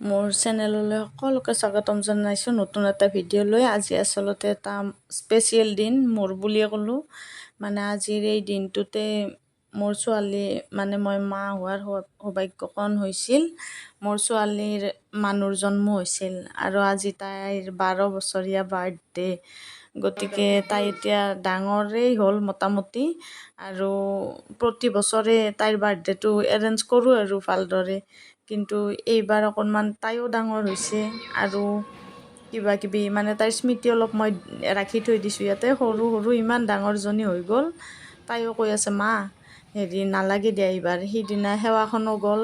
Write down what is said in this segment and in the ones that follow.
মোৰ চেনেললৈ সকলোকে স্বাগতম জনাইছোঁ নতুন এটা ভিডিঅ' লৈ। আজি আচলতে এটা স্পেচিয়েল দিন মোৰ বুলিয়ে ক'লোঁ। মানে আজিৰ এই দিনটোতে মোৰ ছোৱালী মানে মই মা হোৱাৰ সৌভাগ্যকণ হৈছিল। মোৰ ছোৱালীৰ মানুহৰ জন্ম হৈছিল আৰু আজি তাইৰ 12 বছৰীয়া বাৰ্থডে। গতিকে তাই এতিয়া ডাঙৰেই হ'ল মোটামুটি, আৰু প্ৰতি বছৰে তাইৰ বাৰ্থডেটো এৰেঞ্জ কৰোঁ আৰু ভালদৰে। কিন্তু এইবাৰ অকণমান তাইও ডাঙৰ হৈছে আৰু কিবা কিবি মানে তাইৰ স্মৃতি অলপ মই ৰাখি থৈ দিছোঁ ইয়াতে। সৰু সৰু ইমান ডাঙৰজনী হৈ গ'ল, তাইও কৈ আছে মা হেৰি নালাগে দিয়া এইবাৰ। সিদিনা সেৱাখনো গ'ল,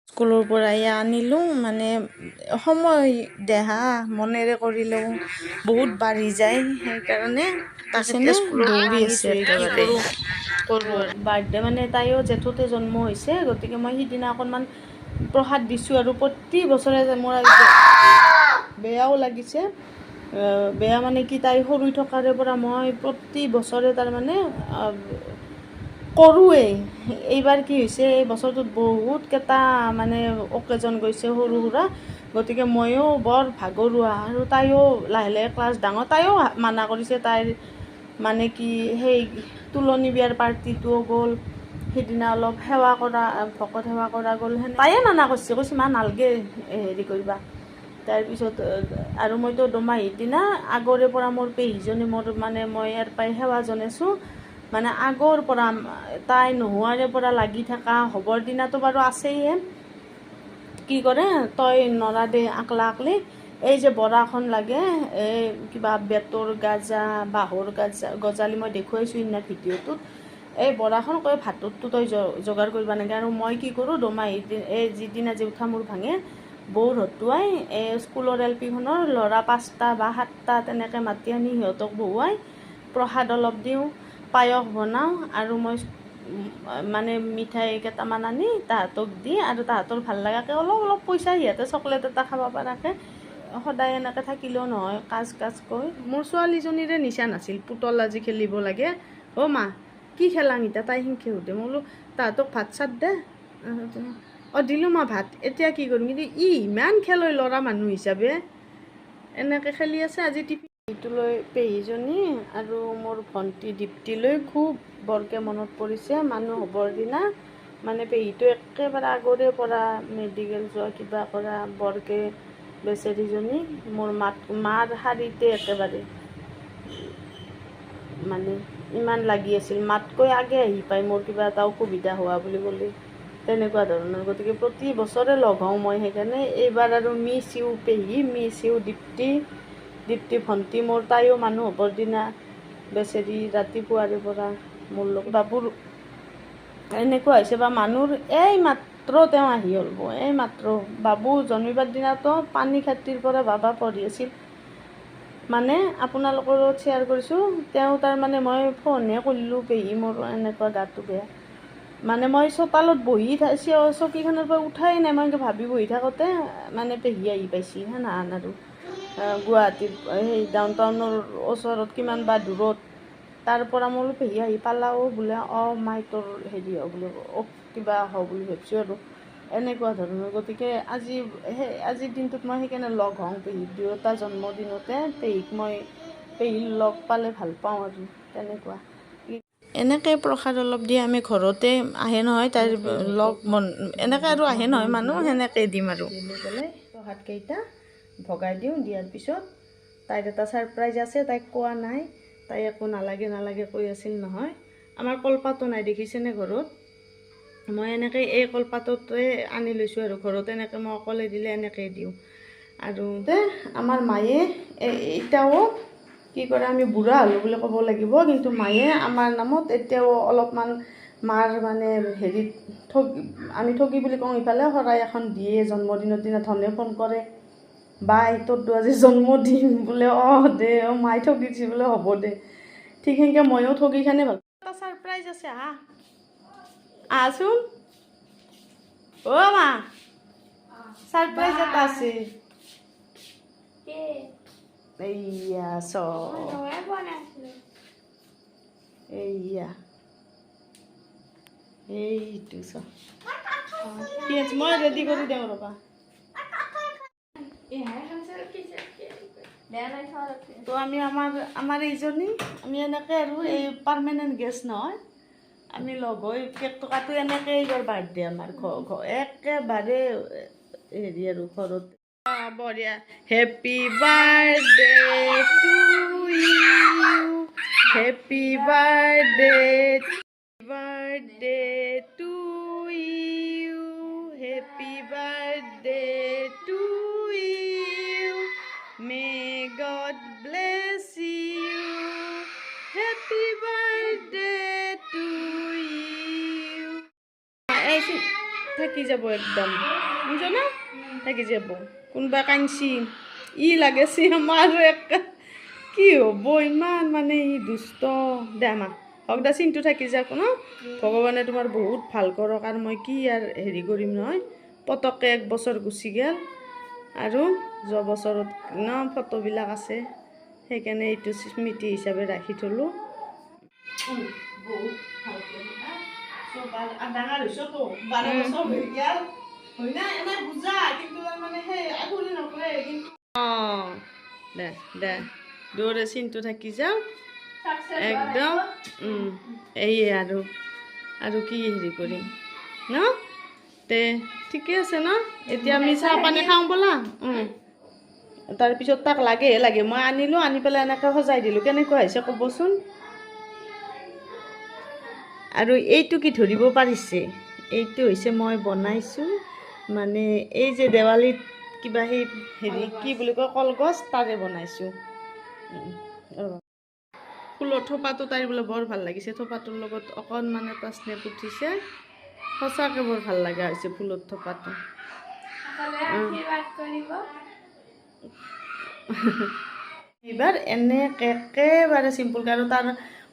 স্কুলৰ পৰা এয়া আনিলোঁ। মানে সময় দেহা মনেৰে কৰিলেও বহুত বাঢ়ি যায়, সেইকাৰণে তাকে দৌৰি আছে একেবাৰে। কৰোঁ আৰু বাৰ্থডে মানে তাইও জেঠতে জন্ম হৈছে, গতিকে মই সিদিনা অকণমান প্ৰসাদ দিছোঁ আৰু প্ৰতি বছৰে মোৰ বেয়াও লাগিছে। বেয়া মানে কি, তাই সৰু থকাৰে পৰা মই প্ৰতি বছৰে তাৰমানে কৰোঁৱেই। এইবাৰ কি হৈছে, এই বছৰটোত বহুতকেইটা মানে অকেজন গৈছে সৰু সুৰা, গতিকে ময়ো বৰ ভাগৰুৱা। আৰু তাইও লাহে লাহে ক্লাছ ডাঙৰ, তাইও মানা কৰিছে। তাইৰ মানে কি সেই তুলনি বিয়াৰ পাৰ্টিটোও গ'ল, সিদিনা অলপ সেৱা কৰা, ভকত সেৱা কৰা গ'ল। তাইয়ে মানা কৈছে মা নালগে হেৰি কৰিবা। তাৰপিছত আৰু মইতো দোমাহীৰ দিনা আগৰে পৰা মোৰ পেহীজনী মোৰ মানে মই ইয়াৰ পৰাই সেৱা জনাইছোঁ। মানে আগৰ পৰা তাই নোহোৱাৰে পৰা লাগি থকা, হ'বৰ দিনাতো বাৰু আছেই। কি কৰে, তই নৰা দে আকলা আকলি, এই যে বৰাখন লাগে, এই কিবা বেতৰ গাজা, বাঁহৰ গজালি মই দেখুৱাইছোঁ সিদিনা ভিডিঅ'টোত। এই বৰাখন কৈ ভাতততো তই যোগাৰ কৰিব নালাগে। আৰু মই কি কৰোঁ, দোমাহীৰ দিন এই যিদিনা যে উঠা মোৰ ভাঙে, বৌৰ হতুৱাই এই স্কুলৰ LP-খনৰ ল'ৰা 5টা বা 7টা তেনেকৈ মাতি আনি সিহঁতক বহুৱাই প্ৰসাদ অলপ দিওঁ, পায়স বনাওঁ, আৰু মই মানে মিঠাই কেইটামান আনি তাহাঁতক দি, আৰু তাহাঁতৰ ভাল লগাকৈ অলপ অলপ পইচা সিহঁতে চকলেট এটা খাব পৰাকৈ। সদায় এনেকৈ থাকিলেও নহয়, কাজ কৈ মোৰ ছোৱালীজনীৰে নিচা নাছিল। পুতল আজি খেলিব লাগে, অ' মা কি খেলাং এতিয়া, তাই সেনকে সোধে। মই বোলো তাহাঁতক ভাত চাত দে। অঁ দিলোঁ মা ভাত, এতিয়া কি কৰিম। কিন্তু ইমান খেলয় ল'ৰা মানুহ হিচাপে, এনেকৈ খেলি আছে। আজি টিফিনটোলৈ পেহীজনী আৰু মোৰ ভণ্টি দীপ্তিলৈ খুব বৰকৈ মনত পৰিছে মানুহ হ'বৰ দিনা। মানে পেহীটো একেবাৰে আগৰে পৰা মেডিকেল যোৱা কিবা কৰা, বৰকৈ বেচেৰীজনী মোৰ মাৰ শাৰীতে একেবাৰে মানে ইমান লাগি আছিল। মাতকৈ আগে আহি পায় মোৰ কিবা এটা অসুবিধা হোৱা বুলি ক'লে, তেনেকুৱা ধৰণৰ। গতিকে প্ৰতি বছৰে লগ হওঁ মই, সেইকাৰণে এইবাৰ আৰু মিছ ইউ পেহী, মিছ ইউ দীপ্তি ভণ্টি মোৰ। তাইও মানুহ হ'বৰ দিনা বেচেৰি ৰাতিপুৱাৰে পৰা মোৰ লগত। বাবুৰ এনেকুৱা হৈছে বা মানুহৰ এই মাত্ৰ তেওঁ আহি হ'ল, এই মাত্ৰ বাবু জন্মিবাৰ দিনাতো পানী খাটিৰ পৰা বাবা পঢ়ি আছিল। মানে আপোনালোকৰ লগত শ্বেয়াৰ কৰিছোঁ, তেওঁ তাৰমানে মই ফোনহে কৰিলোঁ, পেহী মোৰ এনেকুৱা গাটো বেয়া। মানে মই চোতালত বহি চকীখনৰ পৰা উঠাই নাই, মই ভাবি বহি থাকোঁতে মানে পেহী আহি পাইছে সেনাহান। আৰু গুৱাহাটীৰ সেই ডাউন টাউনৰ ওচৰত কিমান বা দূৰত, তাৰ পৰা মোৰ পেহী আহি পালাও বোলে। অঁ মাই তোৰ হেৰি হ বোলে, কিবা হ বুলি ভাবিছোঁ আৰু এনেকুৱা ধৰণৰ। গতিকে আজিৰ দিনটোত মই সেইকাৰণে লগ হওঁ পেহীক। দুয়োটা জন্মদিনতে পেহীক লগ পালে ভাল পাওঁ আৰু তেনেকুৱা। এনেকৈ প্ৰসাদ অলপ দি আমি ঘৰতে আহে নহয় তাইৰ লগ এনেকৈ আৰু আহে নহয় মানুহ, সেনেকৈ দিম আৰু লৈ পেলাই প্ৰসাদকেইটা ভগাই দিওঁ। দিয়াৰ পিছত তাইৰ এটা ছাৰপ্ৰাইজ আছে, তাইক কোৱা নাই। তাই একো নালাগে কৈ আছিল নহয়। আমাৰ কলপাতো নাই দেখিছেনে ঘৰত, মই এনেকৈ এই কলপাততে আনি লৈছোঁ আৰু ঘৰত এনেকৈ মই অকলে দিলে এনেকৈ দিওঁ। আৰু আমাৰ মায়ে এতিয়াও কি কৰে, আমি বুঢ়া হ'লোঁ বুলি ক'ব লাগিব, কিন্তু মায়ে আমাৰ নামত এতিয়াও অলপমান মাৰ মানে হেৰিত আমি ঠগি বুলি কওঁ ইফালে, শৰাই এখন দিয়ে জন্মদিনৰ দিনা। ধনে ফোন কৰে, বাই তোৰতো আজি জন্মদিন বোলে। অঁ দে, অঁ মায়ে ঠগি দিছে বোলে, হ'ব দে। ঠিক সেনেকৈ ময়ো ঠগিখানে ভাল। এটা ছাৰপ্ৰাইজ আছে, আহাচোন। অ' মা ছাৰপ্ৰাইজ এটা আছে। এইয়া এইয়া এইটো কি আছে, মই ৰেডি কৰি দিওঁ ৰ'বা। তো আমি আমাৰ এইজনী আমি এনেকৈ আৰু এই পাৰ্মানেণ্ট গেষ্ট নহয়, আমি লগ হৈ কেকটো কাটো এনেকৈ এইবাৰ বাৰ্থডে আমাৰ একেবাৰে হেৰি আৰু ঘৰত বঢ়িয়া। Happy birthday to you, happy birthday to you, happy birthday to you, may God bless you, happy birthday to you. থাকি যাব একদম, বুঝো না, থাকি যাব। কোনোবা কাঞ্চি ই লাগেছি আমাৰ কি হ'ব ইমান মানে ই দুষ্ট দে মা হওক দা চিনটো থাকি যাওক ন। ভগৱানে তোমাৰ বহুত ভাল কৰক, আৰু মই কি আৰু হেৰি কৰিম নহয়, পটককৈ 1 বছৰ গুচি গ'ল আৰু যোৱা বছৰত ন ফটোবিলাক আছে, সেইকাৰণে এইটো স্মৃতি হিচাপে ৰাখি থলোঁ। বহুত ডাঙৰ হৈছ তো 12 বছৰ হৈ গ'ল হয় না, এনে বুজা কিন্তু মানে সেই আগুৰি নকৰে কিন্তু দে দে দৌৰে চিনটো থাকি যাওঁ একদম। এই আৰু কি হেৰি কৰিম ন, তে ঠিকে আছে ন। এতিয়া আমি চাহ পানী খাওঁ ব'লা। তাৰপিছত তাক লাগে মই আনিলোঁ, আনি পেলাই এনেকৈ সজাই দিলোঁ, কেনেকুৱা হৈছে ক'বচোন। আৰু এইটো কি ধৰিব পাৰিছে, এইটো হৈছে মই বনাইছোঁ মানে এই যে দেৱালীত কিবা সেই হেৰি কি বুলি কয় কলগছ তাৰে বনাইছোঁ। ফুলৰ থোপাটো তাইৰ বোলে বৰ ভাল লাগিছে, থোপাটোৰ লগত অকণমান এটা স্নেপ উঠিছে, সঁচাকৈ বৰ ভাল লগা হৈছে ফুলৰ থোপাটো। এইবাৰ একেবাৰে চিম্পুলকৈ, আৰু তাৰ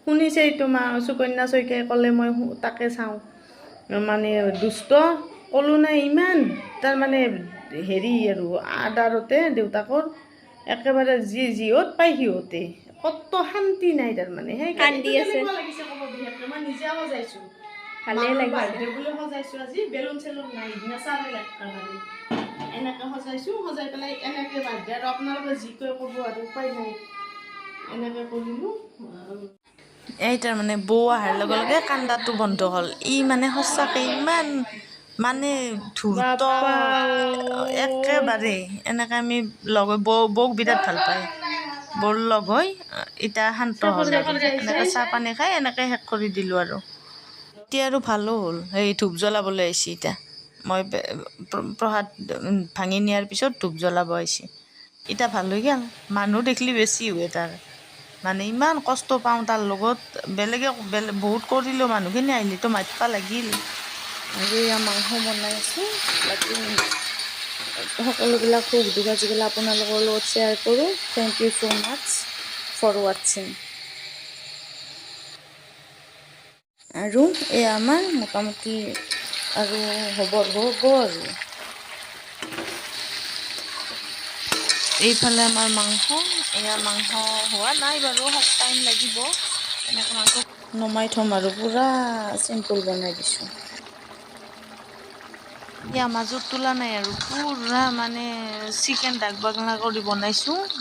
শুনিছে এইটো সুকন্যা শইকীয়াই ক'লে, মই তাকে চাওঁ মানে দুষ্ট ক'লোঁ নাই ইমান তাৰমানে হেৰি আৰু আদাৰতে দেউতাকৰ একেবাৰে যিহত পায় সিহঁতে কত শান্তি নাই তাৰমানে। সেই কান্দি আছে লাগিছে ক'ব বিশেষকৈ মই নিজে সজাইছোঁ, ভালে লাগিছে বুলি সজাইছোঁ। আজি বেলুন চেলুন নাই, নেচাৰেল একেবাৰে এনেকৈ সজাইছোঁ, সজাই পেলাই এনেকৈ বাৰ্থডে আৰু আপোনালোকে যি কয় ক'ব আৰু উপায় নাই, এনেকৈ কৰিলোঁ। এই তাৰমানে বৌ অহাৰ লগে লগে কান্দাটো বন্ধ হ'ল। ই মানে সঁচাকৈ ইমান মানে ধূৰ্ত একেবাৰে। এনেকৈ আমি লগ হৈ বৌক বিৰাট ভাল পায়, বৌৰ লগ হৈ এতিয়া শান্ত হ'ল। এনেকৈ চাহ পানী খাই এনেকৈ শেষ কৰি দিলোঁ আৰু এতিয়া আৰু ভালো হ'ল। সেই ধূপ জ্বলাবলৈ আহিছে এতিয়া, মই প্ৰসাদ ভাঙি নিয়াৰ পিছত ধূপ জ্বলাব আহিছে। এতিয়া ভাল হৈ গ'ল, মানুহ দেখিলে বেছি হয় তাৰ মানে ইমান কষ্ট পাওঁ তাৰ লগত। বেলেগে বহুত কৰিলেও মানুহখিনি আহিলেতো মাতিব লাগিল। আৰু এয়া মাংস বনাই আছোঁ, বাকী সকলোবিলাক সুখ দুখ আজিকালি আপোনালোকৰ লগত শ্বেয়াৰ কৰোঁ। Thank you so' much for ৱাটছিং। আৰু এয়া আমাৰ মোটামুটি আৰু হ'ব আৰু এইফালে আমাৰ মাংস, এয়া মাংস হোৱা নাই বাৰু, টাইম লাগিব। এনেকৈ মাংস নমাই থ'ম আৰু পূৰা চিম্পুল বনাই দিছোঁ। এয়া মাজত তোলা নাই আৰু পূৰা মানে চিকেন ডাক বাংলা কৰি বনাইছোঁ।